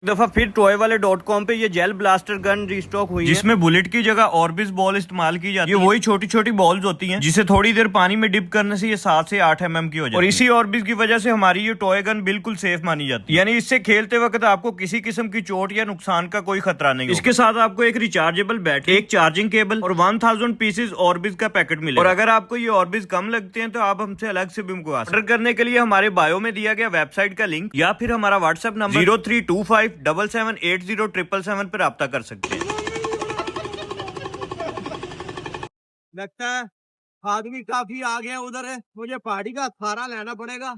दफा फिर टॉय वाले .com पे ये जेल ब्लास्टर गन रिस्टॉक हुई है, जिसमें बुलेट की जगह ऑर्बिस बॉल इस्तेमाल की जाती है। ये वही छोटी छोटी बॉल्स होती हैं जिसे थोड़ी देर पानी में डिप करने से ये 7 से 8 mm की हो जाती है। और इसी ऑर्बिस की वजह से हमारी ये टॉय गन बिल्कुल सेफ मानी जाती है, यानी इससे खेलते वक्त आपको किसी किस्म की चोट या नुकसान का कोई खतरा नहीं। इसके साथ आपको एक रिचार्जेबल बैटरी, एक चार्जिंग केबल और 1000 पीसेज ऑर्बिस का पैकेट मिलेगा। और अगर आपको ये ऑर्बिस कम लगते हैं तो आप हमसे अलग से भी मंगवा सकते हैं। ऑर्डर करने के लिए हमारे बायो में दिया गया वेबसाइट का लिंक या फिर हमारा व्हाट्सएप नंबर 03257780777 पर राब्ता कर सकते हैं। लगता है आदमी काफी आ गया उधर है, मुझे पहाड़ी का खारा लेना पड़ेगा।